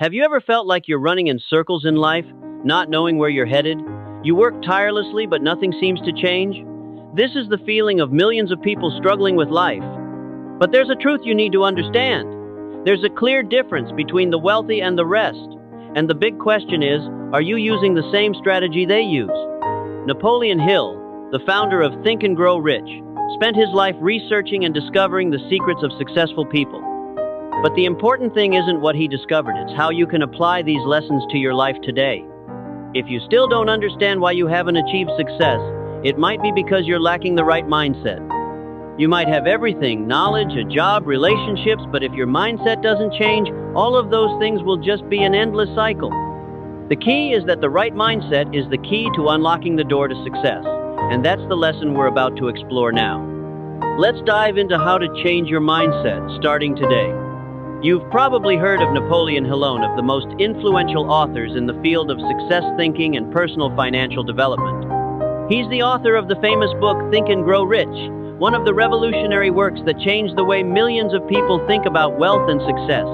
Have you ever felt like you're running in circles in life, not knowing where you're headed? You work tirelessly, but nothing seems to change? This is the feeling of millions of people struggling with life. But there's a truth you need to understand. There's a clear difference between the wealthy and the rest. And the big question is, are you using the same strategy they use? Napoleon Hill, the founder of Think and Grow Rich, spent his life researching and discovering the secrets of successful people. But the important thing isn't what he discovered, it's how you can apply these lessons to your life today. If you still don't understand why you haven't achieved success, it might be because you're lacking the right mindset. You might have everything, knowledge, a job, relationships, but if your mindset doesn't change, all of those things will just be an endless cycle. The key is that the right mindset is the key to unlocking the door to success, and that's the lesson we're about to explore now. Let's dive into how to change your mindset, starting today. You've probably heard of Napoleon Hill, one of the most influential authors in the field of success thinking and personal financial development. He's the author of the famous book, Think and Grow Rich, one of the revolutionary works that changed the way millions of people think about wealth and success.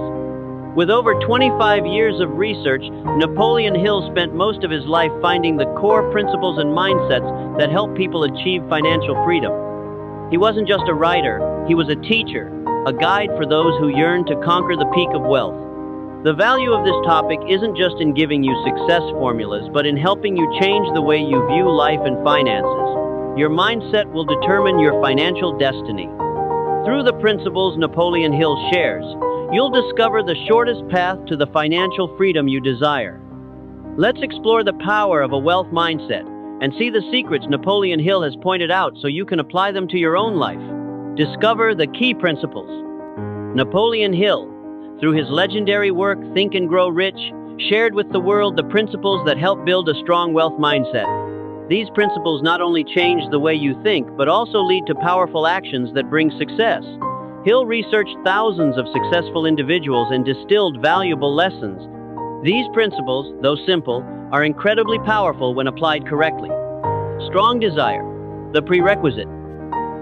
With over 25 years of research, Napoleon Hill spent most of his life finding the core principles and mindsets that help people achieve financial freedom. He wasn't just a writer, he was a teacher, a guide for those who yearn to conquer the peak of wealth. The value of this topic isn't just in giving you success formulas, but in helping you change the way you view life and finances. Your mindset will determine your financial destiny. Through the principles Napoleon Hill shares, you'll discover the shortest path to the financial freedom you desire. Let's explore the power of a wealth mindset and see the secrets Napoleon Hill has pointed out so you can apply them to your own life. Discover the key principles. Napoleon Hill, through his legendary work Think and Grow Rich, shared with the world the principles that help build a strong wealth mindset. These principles not only change the way you think, but also lead to powerful actions that bring success. Hill researched thousands of successful individuals and distilled valuable lessons. These principles, though simple, are incredibly powerful when applied correctly. Strong desire, the prerequisite.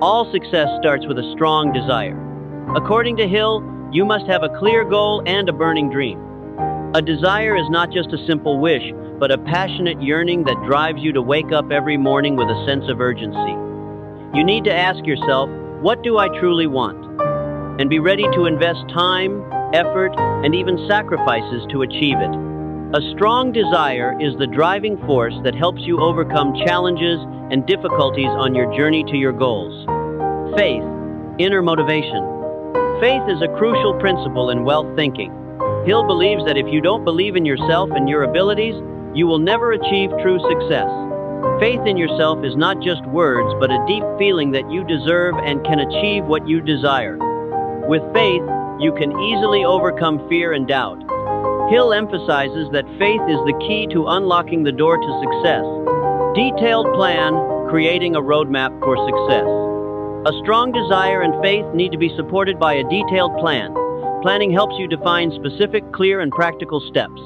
All success starts with a strong desire. According to Hill, you must have a clear goal and a burning dream. A desire is not just a simple wish, but a passionate yearning that drives you to wake up every morning with a sense of urgency. You need to ask yourself, what do I truly want? And be ready to invest time, effort, and even sacrifices to achieve it. A strong desire is the driving force that helps you overcome challenges and difficulties on your journey to your goals. Faith, inner motivation. Faith is a crucial principle in wealth thinking. Hill believes that if you don't believe in yourself and your abilities, you will never achieve true success. Faith in yourself is not just words, but a deep feeling that you deserve and can achieve what you desire. With faith, you can easily overcome fear and doubt. Hill emphasizes that faith is the key to unlocking the door to success. Detailed plan, creating a roadmap for success. A strong desire and faith need to be supported by a detailed plan. Planning helps you define specific, clear, and practical steps.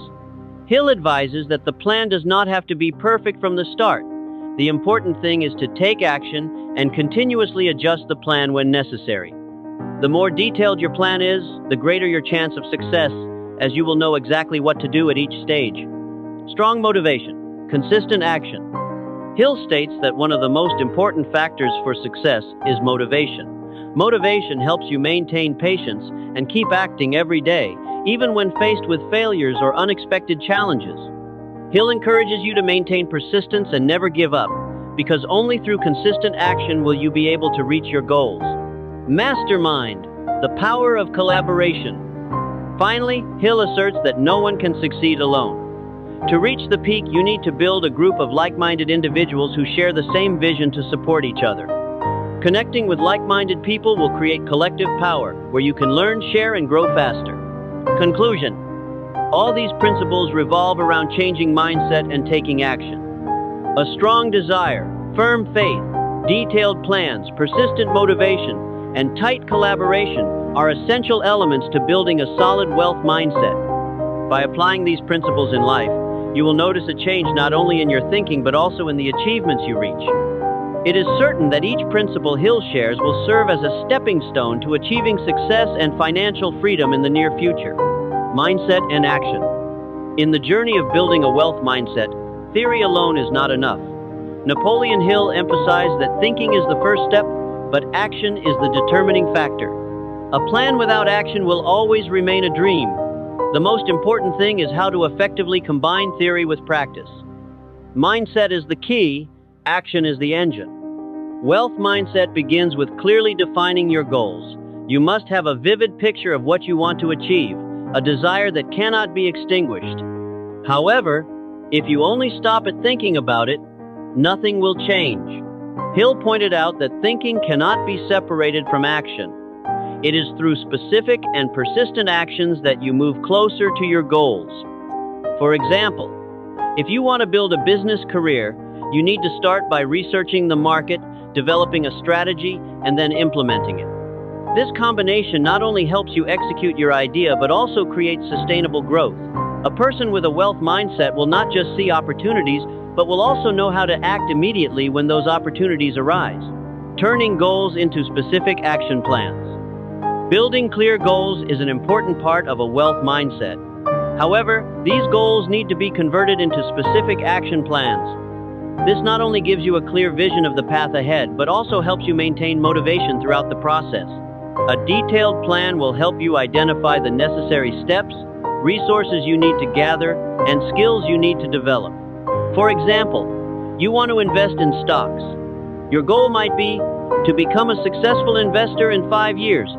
Hill advises that the plan does not have to be perfect from the start. The important thing is to take action and continuously adjust the plan when necessary. The more detailed your plan is, the greater your chance of success, as you will know exactly what to do at each stage. Strong motivation, consistent action. Hill states that one of the most important factors for success is motivation. Motivation helps you maintain patience and keep acting every day, even when faced with failures or unexpected challenges. Hill encourages you to maintain persistence and never give up, because only through consistent action will you be able to reach your goals. Mastermind, the power of collaboration. Finally, Hill asserts that no one can succeed alone. To reach the peak, you need to build a group of like-minded individuals who share the same vision to support each other. Connecting with like-minded people will create collective power, where you can learn, share, and grow faster. Conclusion. All these principles revolve around changing mindset and taking action. A strong desire, firm faith, detailed plans, persistent motivation, and tight collaboration are essential elements to building a solid wealth mindset. By applying these principles in life, you will notice a change not only in your thinking but also in the achievements you reach. It is certain that each principle Hill shares will serve as a stepping stone to achieving success and financial freedom in the near future. Mindset and action. In the journey of building a wealth mindset, theory alone is not enough. Napoleon Hill emphasized that thinking is the first step, but action is the determining factor. A plan without action will always remain a dream. The most important thing is how to effectively combine theory with practice. Mindset is the key, action is the engine. Wealth mindset begins with clearly defining your goals. You must have a vivid picture of what you want to achieve, a desire that cannot be extinguished. However, if you only stop at thinking about it, nothing will change. Hill pointed out that thinking cannot be separated from action. It is through specific and persistent actions that you move closer to your goals. For example, if you want to build a business career, you need to start by researching the market, developing a strategy, and then implementing it. This combination not only helps you execute your idea, but also creates sustainable growth. A person with a wealth mindset will not just see opportunities, but will also know how to act immediately when those opportunities arise. Turning goals into specific action plans. Building clear goals is an important part of a wealth mindset. However, these goals need to be converted into specific action plans. This not only gives you a clear vision of the path ahead, but also helps you maintain motivation throughout the process. A detailed plan will help you identify the necessary steps, resources you need to gather, and skills you need to develop. For example, you want to invest in stocks. Your goal might be to become a successful investor in 5 years.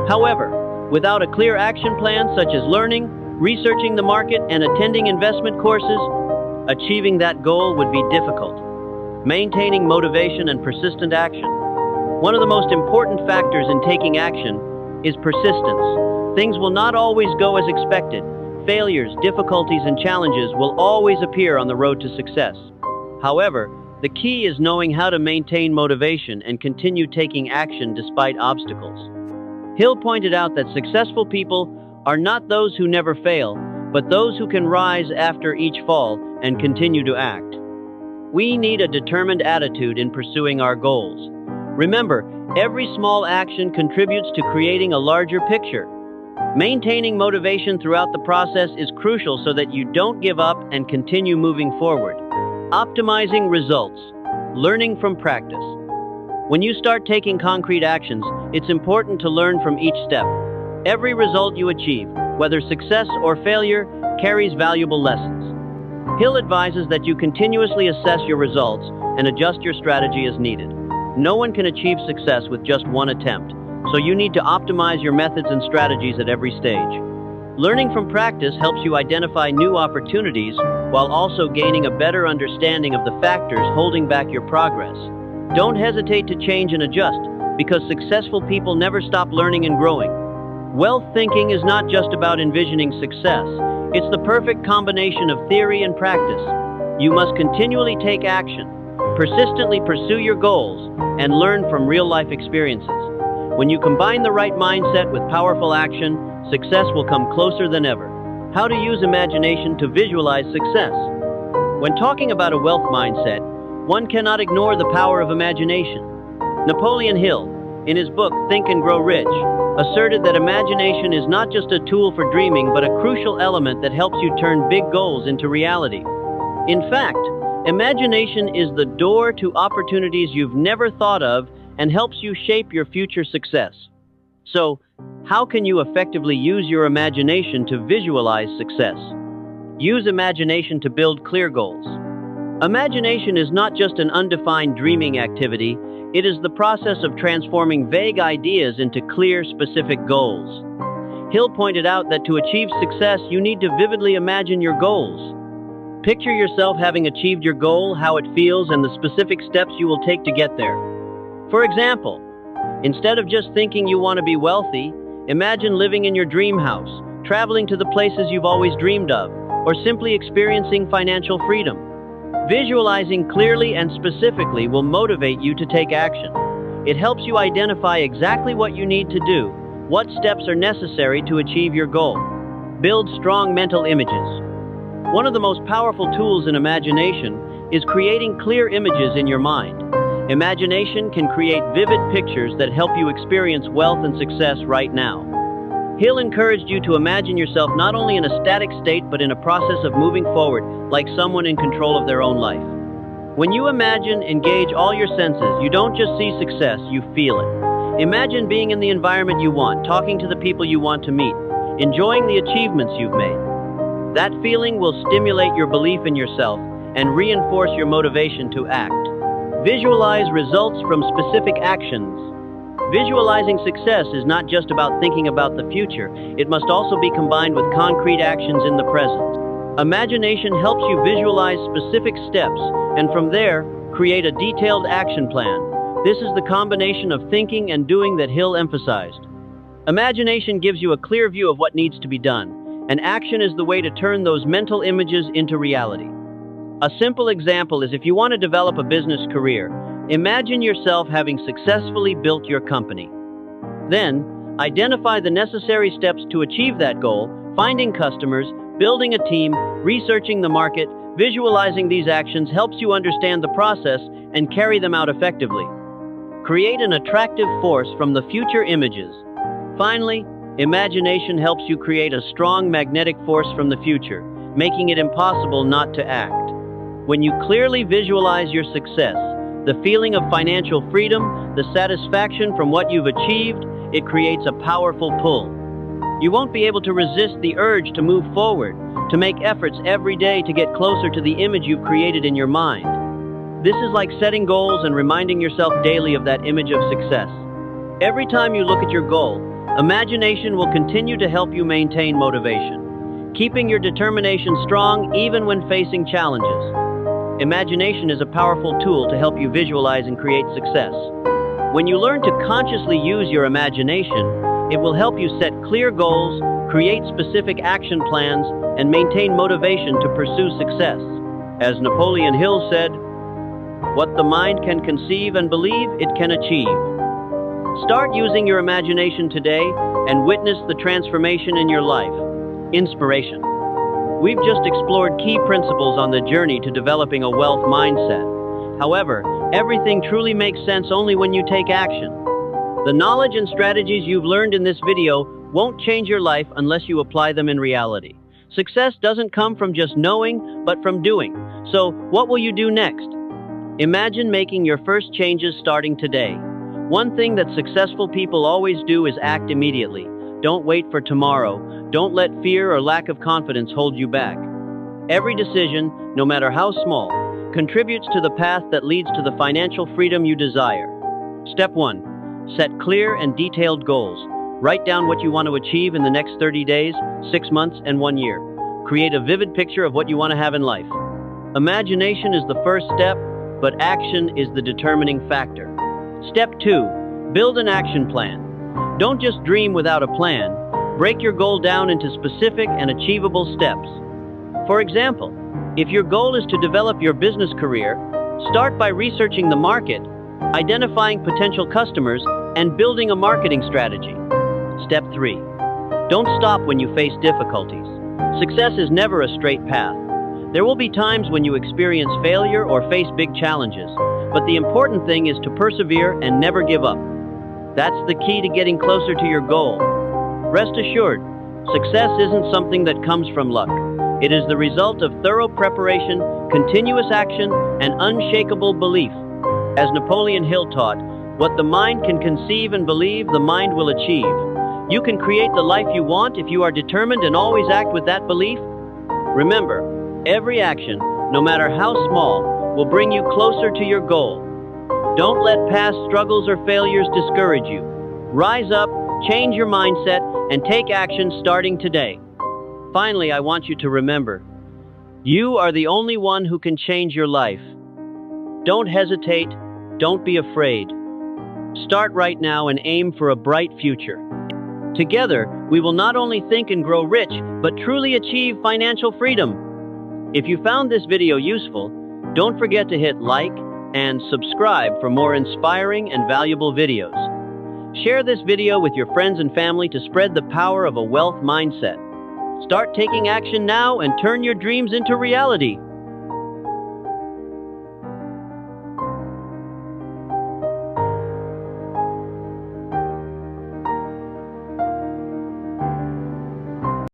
However, without a clear action plan such as learning, researching the market, and attending investment courses, achieving that goal would be difficult. Maintaining motivation and persistent action. One of the most important factors in taking action is persistence. Things will not always go as expected. Failures, difficulties, and challenges will always appear on the road to success. However, the key is knowing how to maintain motivation and continue taking action despite obstacles. Hill pointed out that successful people are not those who never fail, but those who can rise after each fall and continue to act. We need a determined attitude in pursuing our goals. Remember, every small action contributes to creating a larger picture. Maintaining motivation throughout the process is crucial so that you don't give up and continue moving forward. Optimizing results. Learning from practice. When you start taking concrete actions, it's important to learn from each step. Every result you achieve, whether success or failure, carries valuable lessons. Hill advises that you continuously assess your results and adjust your strategy as needed. No one can achieve success with just one attempt, so you need to optimize your methods and strategies at every stage. Learning from practice helps you identify new opportunities while also gaining a better understanding of the factors holding back your progress. Don't hesitate to change and adjust, because successful people never stop learning and growing. Wealth thinking is not just about envisioning success. It's the perfect combination of theory and practice. You must continually take action, persistently pursue your goals, and learn from real-life experiences. When you combine the right mindset with powerful action, success will come closer than ever. How to use imagination to visualize success. When talking about a wealth mindset, one cannot ignore the power of imagination. Napoleon Hill, in his book Think and Grow Rich, asserted that imagination is not just a tool for dreaming, but a crucial element that helps you turn big goals into reality. In fact, imagination is the door to opportunities you've never thought of and helps you shape your future success. So, how can you effectively use your imagination to visualize success? Use imagination to build clear goals. Imagination is not just an undefined dreaming activity, it is the process of transforming vague ideas into clear, specific goals. Hill pointed out that to achieve success, you need to vividly imagine your goals. Picture yourself having achieved your goal, how it feels, and the specific steps you will take to get there. For example, instead of just thinking you want to be wealthy, imagine living in your dream house, traveling to the places you've always dreamed of, or simply experiencing financial freedom. Visualizing clearly and specifically will motivate you to take action. It helps you identify exactly what you need to do, what steps are necessary to achieve your goal. Build strong mental images. One of the most powerful tools in imagination is creating clear images in your mind. Imagination can create vivid pictures that help you experience wealth and success right now. Hill encouraged you to imagine yourself not only in a static state but in a process of moving forward, like someone in control of their own life. When you imagine, engage all your senses, you don't just see success, you feel it. Imagine being in the environment you want, talking to the people you want to meet, enjoying the achievements you've made. That feeling will stimulate your belief in yourself and reinforce your motivation to act. Visualize results from specific actions. Visualizing success is not just about thinking about the future, it must also be combined with concrete actions in the present. Imagination helps you visualize specific steps, and from there, create a detailed action plan. This is the combination of thinking and doing that Hill emphasized. Imagination gives you a clear view of what needs to be done, and action is the way to turn those mental images into reality. A simple example is if you want to develop a business career, imagine yourself having successfully built your company. Then, identify the necessary steps to achieve that goal, finding customers, building a team, researching the market. Visualizing these actions helps you understand the process and carry them out effectively. Create an attractive force from the future images. Finally, imagination helps you create a strong magnetic force from the future, making it impossible not to act. When you clearly visualize your success, the feeling of financial freedom, the satisfaction from what you've achieved, it creates a powerful pull. You won't be able to resist the urge to move forward, to make efforts every day to get closer to the image you've created in your mind. This is like setting goals and reminding yourself daily of that image of success. Every time you look at your goal, imagination will continue to help you maintain motivation, keeping your determination strong even when facing challenges. Imagination is a powerful tool to help you visualize and create success. When you learn to consciously use your imagination, it will help you set clear goals, create specific action plans, and maintain motivation to pursue success. As Napoleon Hill said, "What the mind can conceive and believe, it can achieve." Start using your imagination today and witness the transformation in your life. Inspiration. We've just explored key principles on the journey to developing a wealth mindset. However, everything truly makes sense only when you take action. The knowledge and strategies you've learned in this video won't change your life unless you apply them in reality. Success doesn't come from just knowing, but from doing. So, what will you do next? Imagine making your first changes starting today. One thing that successful people always do is act immediately. Don't wait for tomorrow. Don't let fear or lack of confidence hold you back. Every decision, no matter how small, contributes to the path that leads to the financial freedom you desire. Step 1. Set clear and detailed goals. Write down what you want to achieve in the next 30 days, 6 months, and 1 year. Create a vivid picture of what you want to have in life. Imagination is the first step, but action is the determining factor. Step 2. Build an action plan. Don't just dream without a plan. Break your goal down into specific and achievable steps. For example, if your goal is to develop your business career, start by researching the market, identifying potential customers, and building a marketing strategy. Step 3. Don't stop when you face difficulties. Success is never a straight path. There will be times when you experience failure or face big challenges, but the important thing is to persevere and never give up. That's the key to getting closer to your goal. Rest assured, success isn't something that comes from luck. It is the result of thorough preparation, continuous action, and unshakable belief. As Napoleon Hill taught, what the mind can conceive and believe, the mind will achieve. You can create the life you want if you are determined and always act with that belief. Remember, every action, no matter how small, will bring you closer to your goal. Don't let past struggles or failures discourage you. Rise up, change your mindset, and take action starting today. Finally, I want you to remember, you are the only one who can change your life. Don't hesitate, don't be afraid. Start right now and aim for a bright future. Together, we will not only think and grow rich, but truly achieve financial freedom. If you found this video useful, don't forget to hit like and subscribe for more inspiring and valuable videos. Share this video with your friends and family to spread the power of a wealth mindset. Start taking action now and turn your dreams into reality.